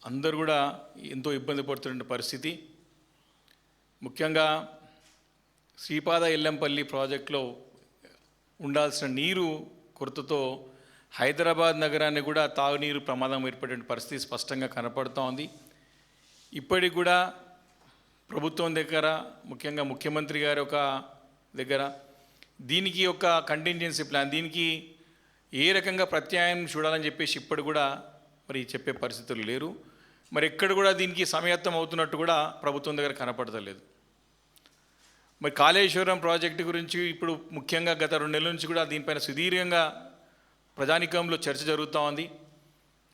అందరూ కూడా ఎంతో ఇబ్బంది పడుతున్న పరిస్థితి. ముఖ్యంగా శ్రీపాద ఎల్లంపల్లి ప్రాజెక్టులో ఉండాల్సిన నీరు కొరతతో హైదరాబాద్ నగరాన్ని కూడా తాగునీరు ప్రమాదం ఏర్పడే పరిస్థితి స్పష్టంగా కనపడుతూ ఉంది. ఇప్పటికి కూడా ప్రభుత్వం దగ్గర, ముఖ్యంగా ముఖ్యమంత్రి గారి ఒక దగ్గర దీనికి ఒక కంటింజెన్సీ ప్లాన్, దీనికి ఏ రకంగా ప్రత్యామ్నాయం చూడాలని చెప్పేసి ఇప్పుడు కూడా మరి చెప్పే పరిస్థితులు లేరు. మరి ఎక్కడ కూడా దీనికి సమయత్తం అవుతున్నట్టు కూడా ప్రభుత్వం దగ్గర కనపడతలేదు. మరి కాళేశ్వరం ప్రాజెక్టు గురించి ఇప్పుడు ముఖ్యంగా గత 2 నెలల నుంచి కూడా దీనిపైన సుదీర్ఘంగా ప్రజానికంలో చర్చ జరుగుతూ ఉంది.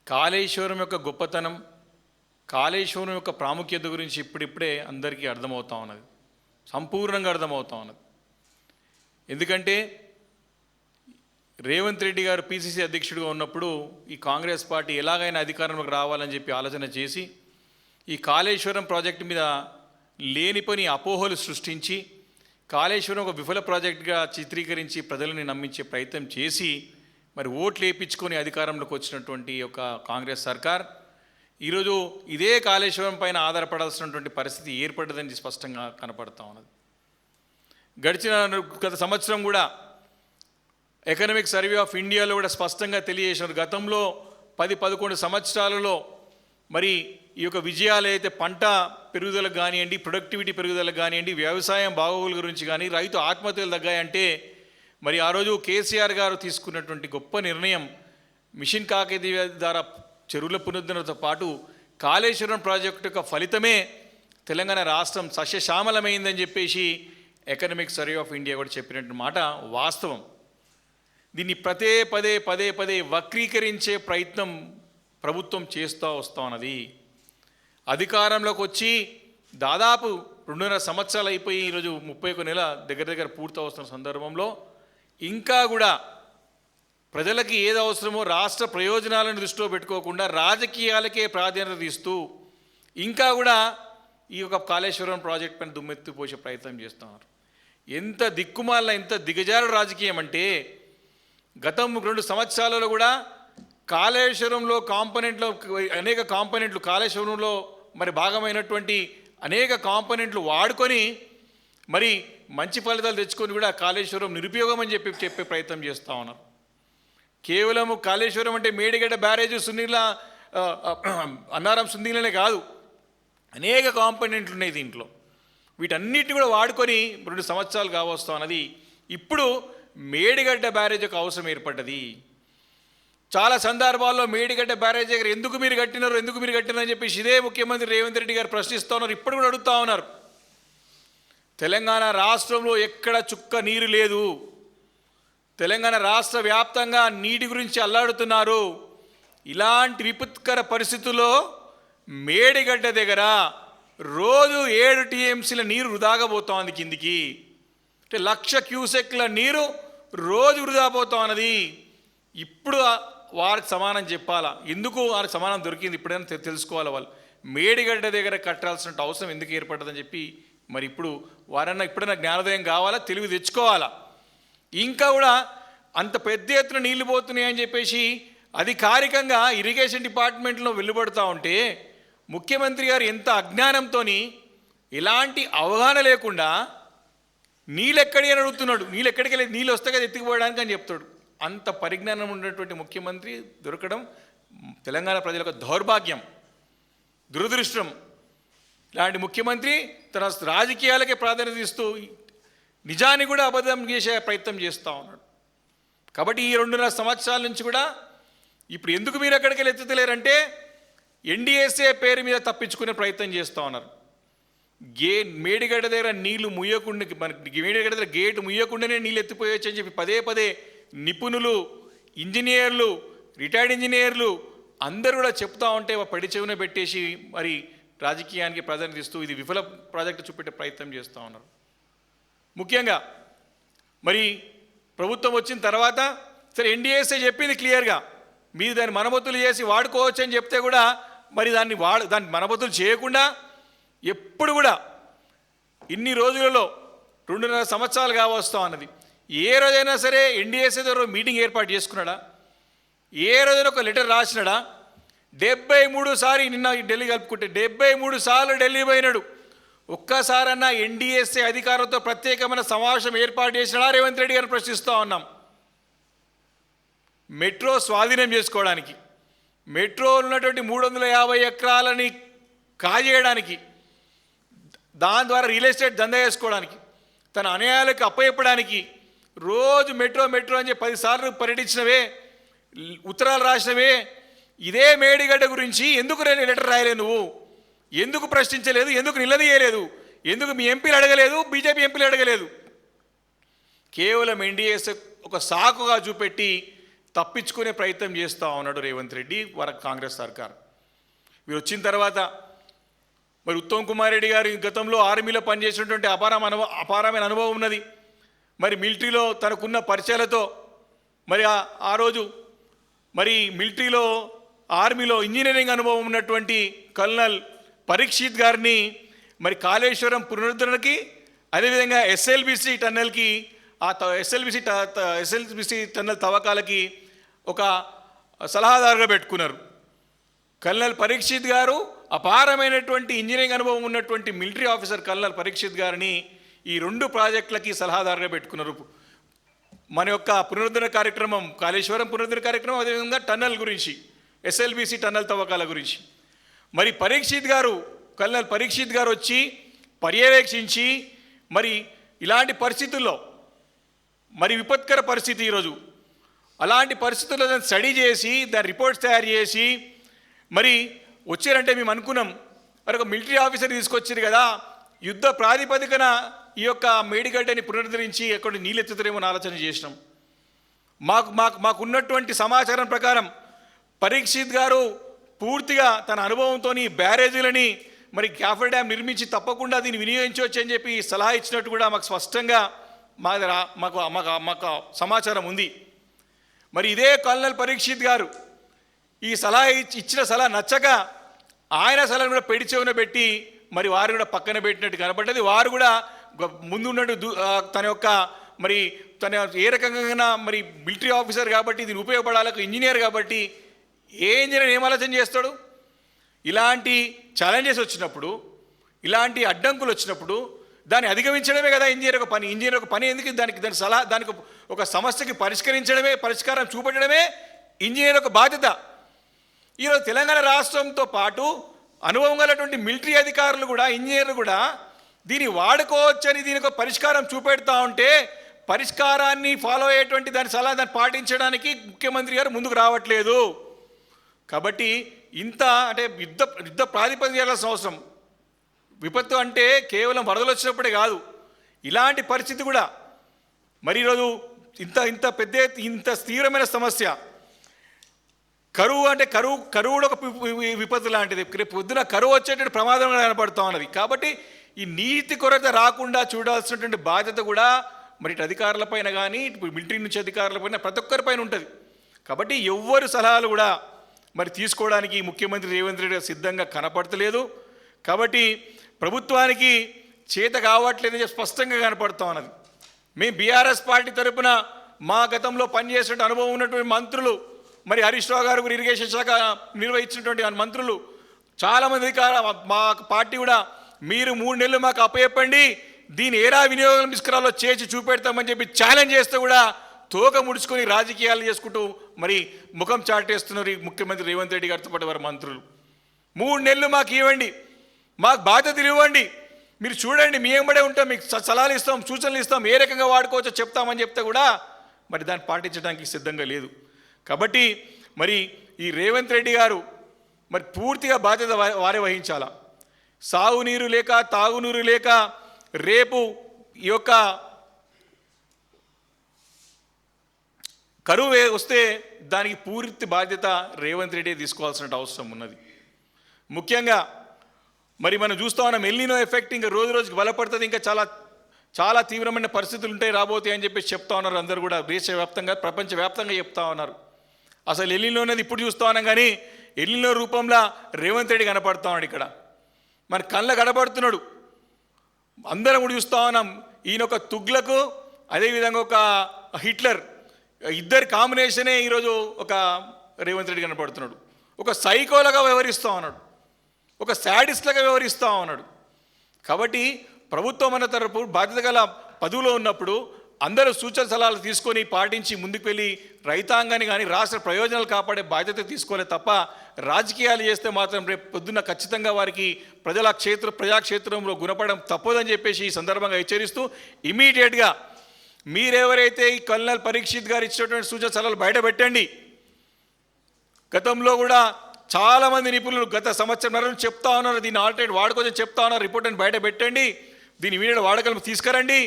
కాళేశ్వరం యొక్క గొప్పతనం, కాళేశ్వరం యొక్క ప్రాముఖ్యత గురించి ఇప్పుడిప్పుడే అందరికీ అర్థమవుతూ ఉన్నది, సంపూర్ణంగా అర్థమవుతూ ఉన్నది. ఎందుకంటే రేవంత్ రెడ్డి గారు పిసిసి అధ్యక్షుడిగా ఉన్నప్పుడు ఈ కాంగ్రెస్ పార్టీ ఎలాగైనా అధికారంలోకి రావాలని చెప్పి ఆలోచన చేసి ఈ కాళేశ్వరం ప్రాజెక్టు మీద లేని పని అపోహలు సృష్టించి కాళేశ్వరం ఒక విఫల ప్రాజెక్టుగా చిత్రీకరించి ప్రజలని నమ్మించే ప్రయత్నం చేసి మరి ఓట్లు వేయించుకొని అధికారంలోకి వచ్చినటువంటి ఒక కాంగ్రెస్ సర్కార్ ఈరోజు ఇదే కాళేశ్వరం పైన ఆధారపడాల్సినటువంటి పరిస్థితి ఏర్పడ్డదని స్పష్టంగా కనపడతా ఉన్నది. గత సంవత్సరం కూడా ఎకనామిక్ సర్వే ఆఫ్ ఇండియాలో కూడా స్పష్టంగా తెలియజేసినారు. గతంలో 10-11 సంవత్సరాలలో మరి ఈ యొక్క విజయాలు అయితే పంట పెరుగుదలకు కానివ్వండి, ప్రొడక్టివిటీ పెరుగుదలకు కానివ్వండి, వ్యవసాయం బాగోగుల గురించి కానీ, రైతు ఆత్మహత్యలు తగ్గాయంటే మరి ఆ రోజు కేసీఆర్ గారు తీసుకున్నటువంటి గొప్ప నిర్ణయం మిషన్ కాకతీయ ద్వారా చెరువుల పునరుద్ధరణతో పాటు కాళేశ్వరం ప్రాజెక్టు యొక్క ఫలితమే తెలంగాణ రాష్ట్రం సస్యశ్యామలమైందని చెప్పేసి ఎకనామిక్ సర్వే ఆఫ్ ఇండియా కూడా చెప్పినటువంటి మాట వాస్తవం. దీన్ని పదే పదే వక్రీకరించే ప్రయత్నం ప్రభుత్వం చేస్తూ వస్తూ ఉన్నది. అధికారంలోకి వచ్చి దాదాపు 2.5 సంవత్సరాలు అయిపోయి ఈరోజు 31 నెల దగ్గర పూర్తి వస్తున్న సందర్భంలో ఇంకా కూడా ప్రజలకి ఏది అవసరమో రాష్ట్ర ప్రయోజనాలను దృష్టిలో పెట్టుకోకుండా రాజకీయాలకే ప్రాధాన్యత ఇస్తూ ఇంకా కూడా ఈ యొక్క కాళేశ్వరం ప్రాజెక్ట్ పైన దుమ్మెత్తిపోసే ప్రయత్నం చేస్తున్నారు. ఎంత దిక్కుమాల, ఎంత దిగజారు రాజకీయం అంటే గతం 2 సంవత్సరాలలో కూడా కాళేశ్వరంలో అనేక కాంపోనెంట్లు కాళేశ్వరంలో మరి భాగమైనటువంటి అనేక కాంపోనెంట్లు వాడుకొని మరి మంచి ఫలితాలు తెచ్చుకొని కూడా కాళేశ్వరం నిరుపయోగం అని చెప్పే ప్రయత్నం చేస్తూ ఉన్నారు. కేవలం కాళేశ్వరం అంటే మేడిగడ్డ బ్యారేజ్, అన్నారం సుందీలనే కాదు, అనేక కాంపోనెంట్లు ఉన్నాయి దీంట్లో. వీటన్నిటిని కూడా వాడుకొని 2 సంవత్సరాలు కావస్తూ ఉన్నది. ఇప్పుడు మేడిగడ్డ బ్యారేజ్ యొక్క అవసరం ఏర్పడ్డది. చాలా సందర్భాల్లో మేడిగడ్డ బ్యారేజ్ దగ్గర ఎందుకు మీరు కట్టినారు అని చెప్పేసి ఇదే ముఖ్యమంత్రి రేవంత్ రెడ్డి గారు ప్రశ్నిస్తూ ఉన్నారు. ఇప్పుడు కూడా అడుగుతూ ఉన్నారు. తెలంగాణ రాష్ట్రంలో ఎక్కడ చుక్క నీరు లేదు. తెలంగాణ రాష్ట్ర వ్యాప్తంగా నీటి గురించి అల్లాడుతున్నారు. ఇలాంటి విపత్కర పరిస్థితుల్లో మేడిగడ్డ దగ్గర రోజు 7 టీఎంసీల నీరు వృధాగా పోతోంది కిందికి. అంటే 1,00,000 క్యూసెక్ల నీరు రోజు వృధా పోతా ఉన్నది. ఇప్పుడు వారికి సమానం చెప్పాలా? ఎందుకు వారికి సమానం దొరికింది ఇప్పుడైనా తెలుసుకోవాలి. వాళ్ళు మేడిగడ్డ దగ్గర కట్టాల్సిన అవసరం ఎందుకు ఏర్పడ్డదని చెప్పి మరి ఇప్పుడు ఇప్పుడైనా జ్ఞానోదయం కావాలా, తెలివి తెచ్చుకోవాలా. ఇంకా కూడా అంత పెద్ద ఎత్తున నీళ్లు పోతున్నాయని చెప్పేసి అధికారికంగా ఇరిగేషన్ డిపార్ట్మెంట్లో వెలువడుతూ ఉంటే ముఖ్యమంత్రి గారు ఎంత అజ్ఞానంతో, ఎలాంటి అవగాహన లేకుండా నీళ్ళు ఎక్కడి అని అడుగుతున్నాడు. నీళ్ళు ఎక్కడికి వెళ్ళి నీళ్ళు వస్తే కదా ఎత్తుకుపోవడానికి అని చెప్తాడు. అంత పరిజ్ఞానం ఉన్నటువంటి ముఖ్యమంత్రి దొరకడం తెలంగాణ ప్రజలకు దౌర్భాగ్యం, దురదృష్టం. ఇలాంటి ముఖ్యమంత్రి తన రాజకీయాలకే ప్రాధాన్యత ఇస్తూ నిజాన్ని కూడా అబద్ధం చేసే ప్రయత్నం చేస్తూ ఉన్నాడు. కాబట్టి ఈ 2.5 సంవత్సరాల నుంచి కూడా ఇప్పుడు ఎందుకు మీరు ఎక్కడికి వెళ్ళి ఎత్తుతలేరంటే ఎన్డీఎస్ఏ పేరు మీద తప్పించుకునే ప్రయత్నం చేస్తూ ఉన్నారు. మేడిగడ్డ దగ్గర నీళ్లు ముయ్యకుండా, మనకి మేడిగడ్డ దగ్గర గేటు ముయ్యకుండానే నీళ్ళు ఎత్తిపోయొచ్చు అని చెప్పి పదే నిపుణులు, ఇంజనీర్లు, రిటైర్డ్ ఇంజనీర్లు అందరూ కూడా చెప్తా ఉంటే పడి చెవున పెట్టేసి మరి రాజకీయానికి ప్రాధాన్యత ఇస్తూ ఇది విఫల ప్రాజెక్టు చూపెట్టే ప్రయత్నం చేస్తూ ఉన్నారు. ముఖ్యంగా మరి ప్రభుత్వం వచ్చిన తర్వాత సరే ఎన్డీఎస్ఏ చెప్పింది క్లియర్గా మీరు దాన్ని మనబొత్తులు చేసి వాడుకోవచ్చు అని చెప్తే కూడా మరి దాన్ని మనబొత్తులు చేయకుండా ఎప్పుడు కూడా ఇన్ని రోజులలో 2.5 సంవత్సరాలు కావస్తూ ఉన్నది. ఏ రోజైనా సరే ఎన్డీఎస్ఏ ద్వారా మీటింగ్ ఏర్పాటు చేసుకున్నాడా? ఏ రోజైనా ఒక లెటర్ రాసినాడా? 73 సార్లు నిన్న ఢిల్లీ కలుపుకుంటే 73 సార్లు ఢిల్లీ పోయినాడు. ఒక్కసారన్నా ఎన్డీఎస్ఏ అధికారులతో ప్రత్యేకమైన సమావేశం ఏర్పాటు చేసినా రేవంత్ రెడ్డి గారిని ప్రశ్నిస్తూ ఉన్నాం. మెట్రో స్వాధీనం చేసుకోవడానికి, మెట్రో ఉన్నటువంటి 350 ఎకరాలని కాజేయడానికి, దాని ద్వారా రియల్ ఎస్టేట్ దందా చేసుకోవడానికి, తన అన్యాయాలకు అప్పచెప్పడానికి రోజు మెట్రో మెట్రో అని చెప్పి 10 సార్లు పర్యటించినవే, ఉత్తరాలు రాసినవే. ఇదే మేడిగడ్డ గురించి ఎందుకు లెటర్ రాయలేదు నువ్వు? ఎందుకు ప్రశ్నించలేదు? ఎందుకు నిలదీయలేదు? ఎందుకు మీ ఎంపీలు అడగలేదు? బీజేపీ ఎంపీలు అడగలేదు? కేవలం ఎన్డీఎస్ ఒక సాకుగా చూపెట్టి తప్పించుకునే ప్రయత్నం చేస్తూ ఉన్నాడు రేవంత్ రెడ్డి కాంగ్రెస్ సర్కార్. మీరు వచ్చిన తర్వాత మరి ఉత్తమ్ కుమార్ రెడ్డి గారు గతంలో ఆర్మీలో పనిచేసినటువంటి అపారమైన అనుభవం ఉన్నది. మరి మిలిటరీలో తనకున్న పరిచయాలతో మరి ఆ రోజు మరి మిలిటరీలో ఆర్మీలో ఇంజనీరింగ్ అనుభవం ఉన్నటువంటి కల్నల్ పరీక్షిత్ గారిని మరి కాళేశ్వరం పునరుద్ధరణకి, అదేవిధంగా ఎస్ఎల్బిసి టన్నెల్కి, ఆ ఎస్ఎల్బిసి టన్నెల్ తవ్వకాలకి ఒక సలహాదారుగా పెట్టుకున్నారు. కల్నల్ పరీక్షిత్ గారు అపారమైనటువంటి ఇంజనీరింగ్ అనుభవం ఉన్నటువంటి మిలిటరీ ఆఫీసర్ కల్నల్ పరీక్షిత్ గారిని ఈ 2 ప్రాజెక్టులకి సలహాదారుగా పెట్టుకున్నారు. మన యొక్క పునరుద్ధరణ కార్యక్రమం, కాళేశ్వరం పునరుద్ధరణ కార్యక్రమం, అదేవిధంగా టన్నెల్ గురించి, ఎస్ఎల్బిసి టన్నెల్ తవ్వకాల గురించి. మరి కల్నల్ పరీక్షిత్ గారు వచ్చి పర్యవేక్షించి మరి ఇలాంటి పరిస్థితుల్లో, మరి విపత్కర పరిస్థితి ఈరోజు, అలాంటి పరిస్థితుల్లో దాన్ని స్టడీ చేసి దాని రిపోర్ట్స్ తయారు చేసి మరి వచ్చారంటే మేము అనుకున్నాం మరి ఒక మిలిటరీ ఆఫీసర్ తీసుకొచ్చారు కదా, యుద్ధ ప్రాతిపదికన ఈ యొక్క మేడిగడ్డని పునరుద్ధరించి ఎక్కడ నీళ్ళు ఎత్తుతారేమో అని ఆలోచన చేసినాం. మాకున్నటువంటి సమాచారం ప్రకారం పరీక్షిత్ గారు పూర్తిగా తన అనుభవంతో బ్యారేజీలని మరి క్యాఫర్ డ్యామ్ నిర్మించి తప్పకుండా దీన్ని వినియోగించవచ్చు అని చెప్పి సలహా ఇచ్చినట్టు కూడా మాకు స్పష్టంగా మాకు సమాచారం ఉంది. మరి ఇదే కల్నల్ పరీక్షిత్ గారు ఈ ఇచ్చిన సలహా నచ్చక ఆయన సలహాను కూడా పెడి చెవున పెట్టి మరి వారు కూడా పక్కన పెట్టినట్టు కనపడ్డది. వారు కూడా ముందున్నట్టు తన ఏ రకంగా మరి మిలిటరీ ఆఫీసర్ కాబట్టి దీన్ని ఉపయోగపడాలి, ఇంజనీర్ కాబట్టి ఏ ఇంజనీర్ ఏం ఆలోచన చేస్తాడు? ఇలాంటి ఛాలెంజెస్ వచ్చినప్పుడు, ఇలాంటి అడ్డంకులు వచ్చినప్పుడు దాన్ని అధిగమించడమే కదా ఇంజనీర్ ఒక పని. ఇంజనీర్ ఒక పని ఎందుకు? దానికి ఒక సమస్యకి పరిష్కారం చూపెట్టడమే ఇంజనీర్ ఒక బాధ్యత. ఈరోజు తెలంగాణ రాష్ట్రంతో పాటు అనుభవం గలటువంటి మిలిటరీ అధికారులు కూడా, ఇంజనీర్లు కూడా దీన్ని వాడుకోవచ్చని దీనికి ఒక పరిష్కారం చూపెడతా ఉంటే పరిష్కారాన్ని ఫాలో అయ్యేటువంటి దాన్ని పాటించడానికి ముఖ్యమంత్రి గారు ముందుకు రావట్లేదు. కాబట్టి అంటే యుద్ధ ప్రాతిపదిక చేయాల్సిన అవసరం. విపత్తు అంటే కేవలం వరదలు వచ్చినప్పుడే కాదు, ఇలాంటి పరిస్థితి కూడా. మరి ఈరోజు ఇంత తీవ్రమైన సమస్య కరువు అంటే కరువు కూడా ఒక విపత్తు లాంటిది. రేపు పొద్దున కరువు వచ్చేటువంటి ప్రమాదం కనపడుతూ ఉన్నది. కాబట్టి ఈ నీతి కొరత రాకుండా చూడాల్సినటువంటి బాధ్యత కూడా మరి ఇటు అధికారులపైన కానీ, ఇటు మిలిటరీ నుంచి అధికారులపైన, ప్రతి ఒక్కరిపైన ఉంటుంది. కాబట్టి ఎవ్వరు సలహాలు కూడా మరి తీసుకోవడానికి ముఖ్యమంత్రి రేవంత్ రెడ్డి సిద్ధంగా కనపడతలేదు. కాబట్టి ప్రభుత్వానికి చేత కావట్లేదని స్పష్టంగా కనపడుతూ ఉన్నది. మేము బీఆర్ఎస్ పార్టీ తరఫున మా గతంలో పనిచేసిన అనుభవం ఉన్నటువంటి మంత్రులు, మరి హరీష్ రావు గారు ఇరిగేషన్ శాఖ నిర్వహించినటువంటి మంత్రులు చాలామంది మా పార్టీ కూడా మీరు 3 నెలలు మాకు అప్పచెప్పండి, దీన్ని ఏరా వినియోగం తీసుకురాలో చేసి చూపెడతామని చెప్పి ఛాలెంజ్ చేస్తే కూడా తోక ముడుచుకొని రాజకీయాలు చేసుకుంటూ మరి ముఖం చాటేస్తున్నారు ఈ ముఖ్యమంత్రి రేవంత్ రెడ్డి గారితో పాటు వారి మంత్రులు. 3 నెలలు మాకు ఇవ్వండి, మాకు బాధ్యతలు ఇవ్వండి, మీరు చూడండి, మీ ఎంబడే ఉంటాం, మీకు సలహాలు ఇస్తాం, సూచనలు ఇస్తాం, ఏ రకంగా వాడుకోవచ్చో చెప్తామని చెప్తే కూడా మరి దాన్ని పాటించడానికి సిద్ధంగా లేదు. కాబట్టి మరి ఈ రేవంత్ రెడ్డి గారు మరి పూర్తిగా బాధ్యత వారే వహించాలా. సాగునీరు లేక, తాగునీరు లేక రేపు ఈ యొక్క కరువు వస్తే దానికి పూర్తి బాధ్యత రేవంత్ రెడ్డి తీసుకోవాల్సిన అవసరం ఉన్నది. ముఖ్యంగా మరి మనం చూస్తూ ఉన్నాం ఎల్నినో ఎఫెక్ట్ ఇంకా రోజు రోజుకి బలపడుతుంది, ఇంకా చాలా చాలా తీవ్రమైన పరిస్థితులు ఉంటాయి రాబోతాయి అని చెప్పేసి చెప్తా ఉన్నారు. అందరూ కూడా దేశవ్యాప్తంగా, ప్రపంచవ్యాప్తంగా చెప్తా ఉన్నారు. అసలు ఎల్నినో అనేది ఇప్పుడు చూస్తూ ఉన్నాం, కానీ ఎల్నినో రూపంలో రేవంత్ రెడ్డి కనపడుతూ ఉన్నాడు. ఇక్కడ మన కళ్ళ కనపడుతున్నాడు, అందరం కూడా చూస్తూ ఉన్నాం. ఈయన ఒక తుగ్లకు, అదేవిధంగా ఒక హిట్లర్, ఇద్దరి కాంబినేషనే ఈరోజు ఒక రేవంత్ రెడ్డి కనపడుతున్నాడు. ఒక సైకోలాగా వ్యవహరిస్తూ ఉన్నాడు, ఒక శాడిస్ట్లాగా వ్యవహరిస్తూ ఉన్నాడు. కాబట్టి ప్రభుత్వం అన్న తరపు బాధ్యత గల పదవిలో ఉన్నప్పుడు అందరూ సూచన సలహాలు తీసుకొని పాటించి ముందుకు వెళ్ళి రైతాంగాన్ని కానీ రాష్ట్ర ప్రయోజనాలు కాపాడే బాధ్యత తీసుకోలే తప్ప రాజకీయాలు చేస్తే మాత్రం రేపు పొద్దున్న ఖచ్చితంగా వారికి ప్రజాక్షేత్రంలో గుణపడడం తప్పదని చెప్పేసి ఈ సందర్భంగా హెచ్చరిస్తూ ఇమీడియట్గా మీరెవరైతే ఈ కల్నల్ పరీక్షిత్ గారు ఇచ్చినటువంటి సూచన సలహాలు బయట పెట్టండి. గతంలో కూడా చాలామంది నిపుణులు గత సంవత్సరం చెప్తా ఉన్నారు, దీన్ని ఆల్టర్నేట్ వాడుకోవచ్చని చెప్తా ఉన్నారు. రిపోర్ట్ అని బయట పెట్టండి, దీన్ని ఇమీడియట్ వాడకం తీసుకురండి,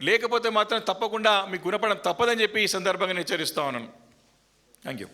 లేకపోతే మాత్రం తప్పకుండా మీకు గుణపడడం తప్పదని చెప్పి ఈ సందర్భంగా హెచ్చరిస్తా ఉన్నాను. Thank you.